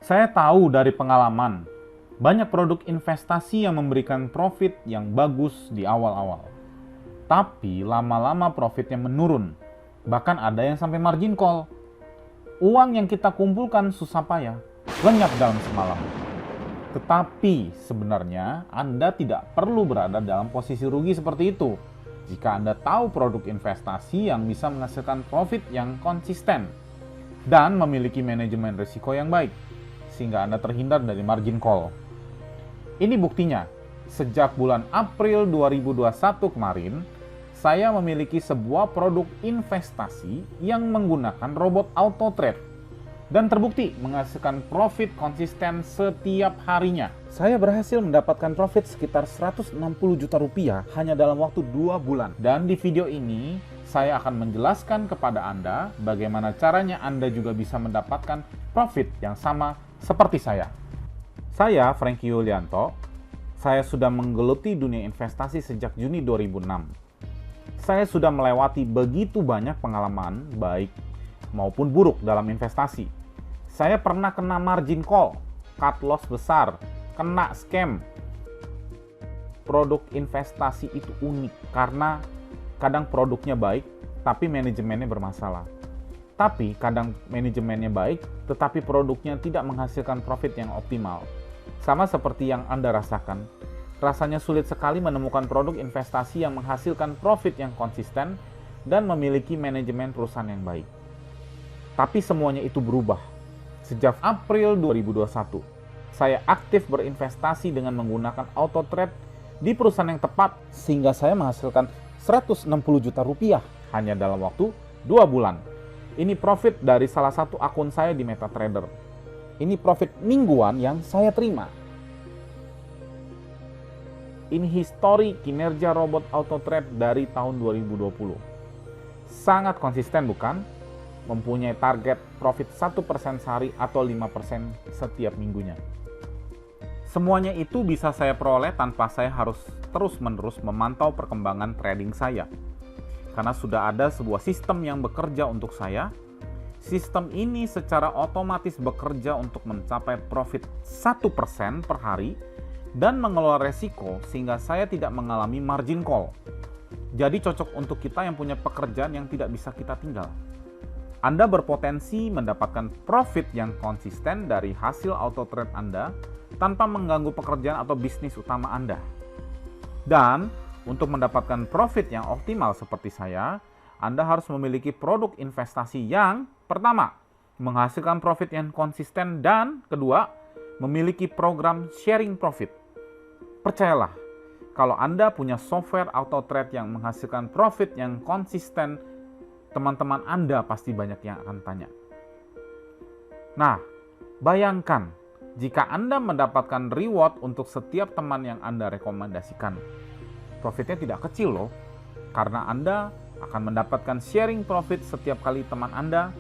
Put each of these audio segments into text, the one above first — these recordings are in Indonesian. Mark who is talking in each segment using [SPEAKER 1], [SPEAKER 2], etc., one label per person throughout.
[SPEAKER 1] Saya tahu dari pengalaman, banyak produk investasi yang memberikan profit yang bagus di awal-awal. Tapi lama-lama profitnya menurun, bahkan ada yang sampai margin call. Uang yang kita kumpulkan susah payah, lenyap dalam semalam. Tetapi sebenarnya Anda tidak perlu berada dalam posisi rugi seperti itu jika Anda tahu produk investasi yang bisa menghasilkan profit yang konsisten dan memiliki manajemen risiko yang baik, sehingga Anda terhindar dari margin call. Ini buktinya, sejak bulan April 2021 kemarin, saya memiliki sebuah produk investasi yang menggunakan robot auto trade dan terbukti menghasilkan profit konsisten setiap harinya. Saya berhasil mendapatkan profit sekitar 160 juta rupiah hanya dalam waktu 2 bulan. Dan di video ini, saya akan menjelaskan kepada Anda bagaimana caranya Anda juga bisa mendapatkan profit yang sama seperti saya. Saya Franky Yulianto. Saya sudah menggeluti dunia investasi sejak Juni 2006. Saya sudah melewati begitu banyak pengalaman, baik maupun buruk dalam investasi. Saya pernah kena margin call, cut loss besar, kena scam. Produk investasi itu unik karena kadang produknya baik, tapi manajemennya bermasalah. Tapi kadang manajemennya baik, tetapi produknya tidak menghasilkan profit yang optimal. Sama seperti yang Anda rasakan. Rasanya sulit sekali menemukan produk investasi yang menghasilkan profit yang konsisten dan memiliki manajemen perusahaan yang baik. Tapi semuanya itu berubah. Sejak April 2021, saya aktif berinvestasi dengan menggunakan auto trade di perusahaan yang tepat sehingga saya menghasilkan 160 juta rupiah hanya dalam waktu 2 bulan. Ini profit dari salah satu akun saya di MetaTrader. Ini profit mingguan yang saya terima. Ini histori kinerja robot auto trade dari tahun 2020. Sangat konsisten bukan? Mempunyai target profit 1% sehari atau 5% setiap minggunya. Semuanya itu bisa saya peroleh tanpa saya harus terus-menerus memantau perkembangan trading saya. Karena sudah ada sebuah sistem yang bekerja untuk saya. Sistem ini secara otomatis bekerja untuk mencapai profit 1% per hari dan mengelola resiko sehingga saya tidak mengalami margin call. Jadi cocok untuk kita yang punya pekerjaan yang tidak bisa kita tinggal. Anda berpotensi mendapatkan profit yang konsisten dari hasil auto trade Anda tanpa mengganggu pekerjaan atau bisnis utama Anda. Dan untuk mendapatkan profit yang optimal seperti saya, Anda harus memiliki produk investasi yang pertama, menghasilkan profit yang konsisten dan kedua, memiliki program sharing profit. Percayalah, kalau Anda punya software auto trade yang menghasilkan profit yang konsisten, teman-teman Anda pasti banyak yang akan tanya. Nah, bayangkan jika Anda mendapatkan reward untuk setiap teman yang Anda rekomendasikan. Profitnya tidak kecil loh, karena Anda akan mendapatkan sharing profit setiap kali teman Anda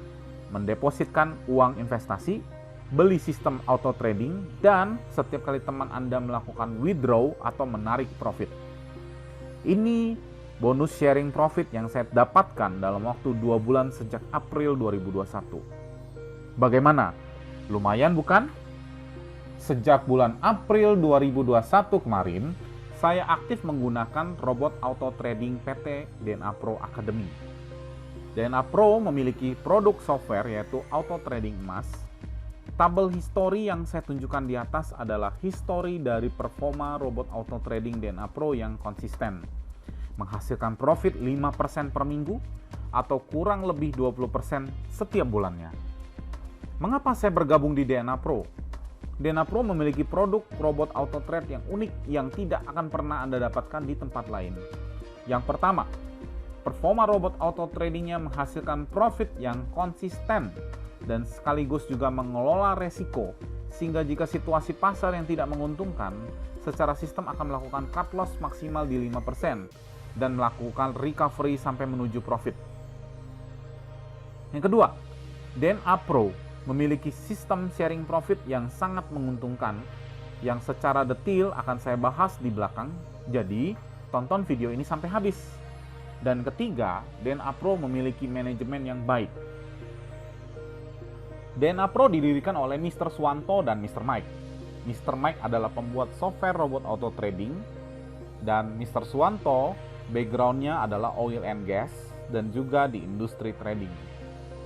[SPEAKER 1] mendepositkan uang investasi, beli sistem auto trading, dan setiap kali teman Anda melakukan withdraw atau menarik profit. Ini bonus sharing profit yang saya dapatkan dalam waktu 2 bulan sejak April 2021. Bagaimana? Lumayan bukan? Sejak bulan April 2021 kemarin, saya aktif menggunakan robot auto trading PT DNA Pro Academy. DNA Pro memiliki produk software yaitu auto trading emas. Tabel history yang saya tunjukkan di atas adalah history dari performa robot auto trading DNA Pro yang konsisten. Menghasilkan profit 5% per minggu atau kurang lebih 20% setiap bulannya. Mengapa saya bergabung di DNA Pro? DNA Pro memiliki produk robot auto trade yang unik yang tidak akan pernah Anda dapatkan di tempat lain. Yang pertama, performa robot auto tradingnya menghasilkan profit yang konsisten dan sekaligus juga mengelola resiko sehingga jika situasi pasar yang tidak menguntungkan, secara sistem akan melakukan cut loss maksimal di 5% dan melakukan recovery sampai menuju profit. Yang kedua, DNA Pro memiliki sistem sharing profit yang sangat menguntungkan yang secara detail akan saya bahas di belakang. Jadi, tonton video ini sampai habis. Dan ketiga, DNA Pro memiliki manajemen yang baik. DNA Pro didirikan oleh Mr. Suwanto dan Mr. Mike. Mr. Mike adalah pembuat software robot auto trading, dan Mr. Suwanto backgroundnya adalah oil and gas dan juga di industri trading.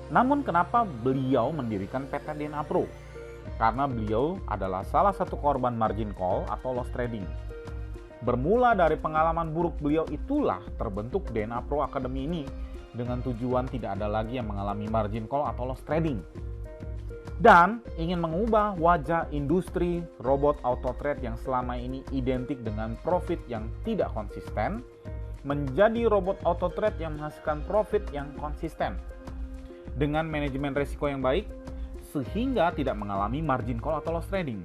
[SPEAKER 1] Namun kenapa beliau mendirikan PT DNA Pro? Karena beliau adalah salah satu korban margin call atau loss trading. Bermula dari pengalaman buruk beliau itulah terbentuk DNA Pro Academy ini dengan tujuan tidak ada lagi yang mengalami margin call atau loss trading. Dan ingin mengubah wajah industri robot auto trade yang selama ini identik dengan profit yang tidak konsisten menjadi robot auto trade yang menghasilkan profit yang konsisten dengan manajemen risiko yang baik sehingga tidak mengalami margin call atau loss trading.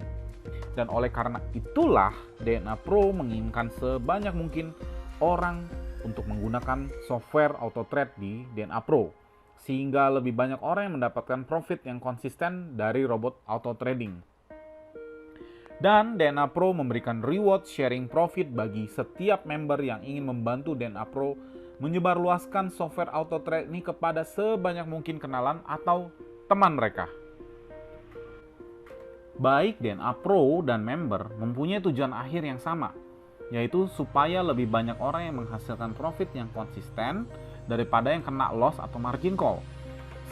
[SPEAKER 1] Dan oleh karena itulah DNA Pro menginginkan sebanyak mungkin orang untuk menggunakan software auto trade di DNA Pro sehingga lebih banyak orang yang mendapatkan profit yang konsisten dari robot auto trading. Dan DNA Pro memberikan reward sharing profit bagi setiap member yang ingin membantu DNA Pro menyebarluaskan software auto trade ini kepada sebanyak mungkin kenalan atau teman mereka. Baik DNA Pro dan member mempunyai tujuan akhir yang sama, yaitu supaya lebih banyak orang yang menghasilkan profit yang konsisten daripada yang kena loss atau margin call.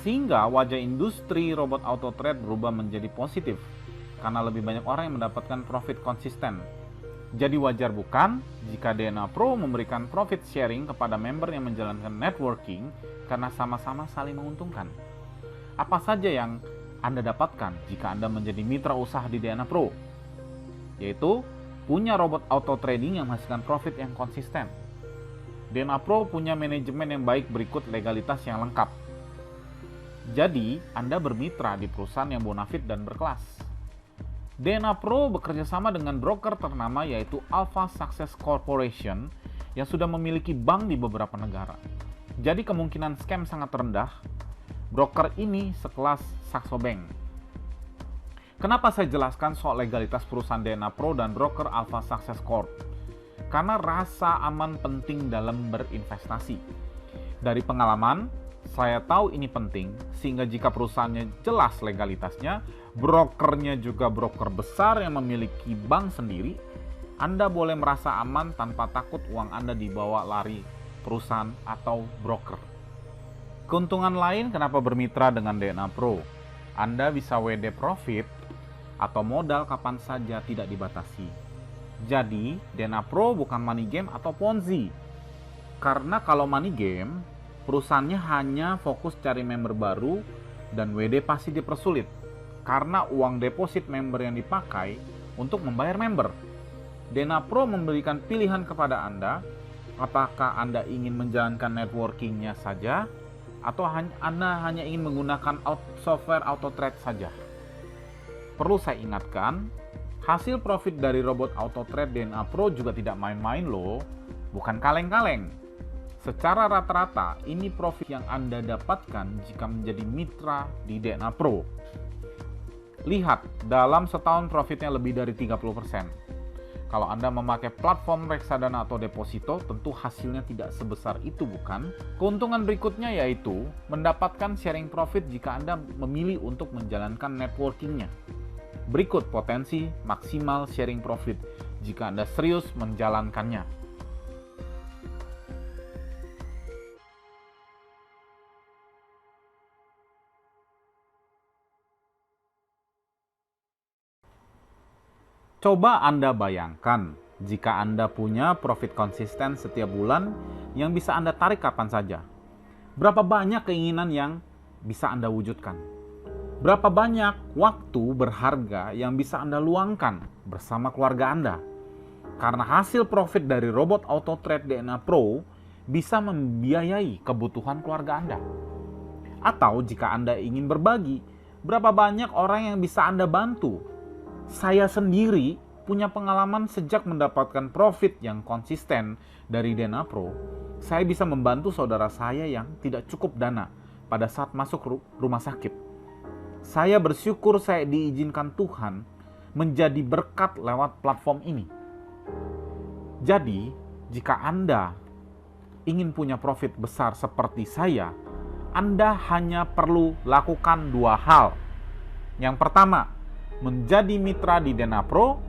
[SPEAKER 1] Sehingga wajah industri robot auto trade berubah menjadi positif karena lebih banyak orang yang mendapatkan profit konsisten. Jadi wajar bukan jika DNA Pro memberikan profit sharing kepada member yang menjalankan networking karena sama-sama saling menguntungkan. Apa saja yang Anda dapatkan jika Anda menjadi mitra usaha di DNA Pro? Yaitu punya robot auto trading yang menghasilkan profit yang konsisten. DNA Pro punya manajemen yang baik berikut legalitas yang lengkap. Jadi, Anda bermitra di perusahaan yang bonafit dan berkelas. DNA Pro bekerja sama dengan broker ternama yaitu Alpha Success Corporation yang sudah memiliki bank di beberapa negara. Jadi kemungkinan scam sangat rendah. Broker ini sekelas Saxo Bank. Kenapa saya jelaskan soal legalitas perusahaan DNA Pro dan broker Alpha Success Corp? Karena rasa aman penting dalam berinvestasi. Dari pengalaman, saya tahu ini penting, sehingga jika perusahaannya jelas legalitasnya, brokernya juga broker besar yang memiliki bank sendiri, Anda boleh merasa aman tanpa takut uang Anda dibawa lari perusahaan atau broker. Keuntungan lain kenapa bermitra dengan DNA Pro? Anda bisa WD profit atau modal kapan saja tidak dibatasi. Jadi, DNA Pro bukan money game atau Ponzi. Karena kalau money game, perusahaannya hanya fokus cari member baru dan WD pasti dipersulit. Karena uang deposit member yang dipakai untuk membayar member. DNA Pro memberikan pilihan kepada Anda, apakah Anda ingin menjalankan networking-nya saja, atau Anda hanya ingin menggunakan software auto trade saja. Perlu saya ingatkan, hasil profit dari robot auto trade DNA Pro juga tidak main-main loh, bukan kaleng-kaleng. Secara rata-rata, ini profit yang Anda dapatkan jika menjadi mitra di DNA Pro. Lihat, dalam setahun profitnya lebih dari 30%. Kalau Anda memakai platform reksadana atau deposito, tentu hasilnya tidak sebesar itu bukan? Keuntungan berikutnya yaitu mendapatkan sharing profit jika Anda memilih untuk menjalankan networking-nya. Berikut potensi maksimal sharing profit jika Anda serius menjalankannya. Coba Anda bayangkan jika Anda punya profit konsisten setiap bulan yang bisa Anda tarik kapan saja. Berapa banyak keinginan yang bisa Anda wujudkan? Berapa banyak waktu berharga yang bisa Anda luangkan bersama keluarga Anda? Karena hasil profit dari robot auto trade DNA Pro bisa membiayai kebutuhan keluarga Anda. Atau jika Anda ingin berbagi, berapa banyak orang yang bisa Anda bantu? Saya sendiri punya pengalaman sejak mendapatkan profit yang konsisten dari DNA Pro. Saya bisa membantu saudara saya yang tidak cukup dana pada saat masuk rumah sakit. Saya bersyukur saya diizinkan Tuhan menjadi berkat lewat platform ini. Jadi, jika Anda ingin punya profit besar seperti saya, Anda hanya perlu lakukan dua hal. Yang pertama, menjadi mitra di DNA Pro.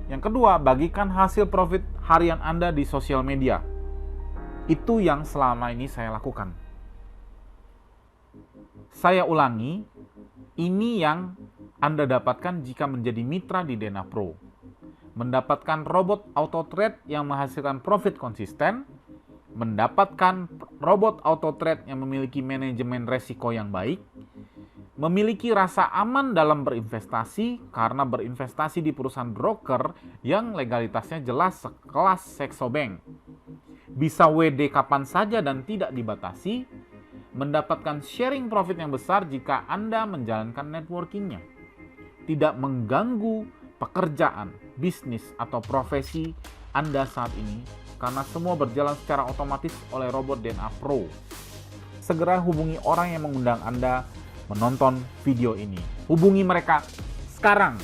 [SPEAKER 1] Yang kedua, bagikan hasil profit harian Anda di sosial media. Itu yang selama ini saya lakukan. Saya ulangi, ini yang Anda dapatkan jika menjadi mitra di DNA Pro. Mendapatkan robot auto trade yang menghasilkan profit konsisten, mendapatkan robot auto trade yang memiliki manajemen resiko yang baik, memiliki rasa aman dalam berinvestasi karena berinvestasi di perusahaan broker yang legalitasnya jelas sekelas Saxo Bank, bisa WD kapan saja dan tidak dibatasi, mendapatkan sharing profit yang besar jika Anda menjalankan networkingnya, tidak mengganggu pekerjaan, bisnis, atau profesi Anda saat ini karena semua berjalan secara otomatis oleh robot DNA Pro. Segera hubungi orang yang mengundang Anda menonton video ini. Hubungi mereka sekarang.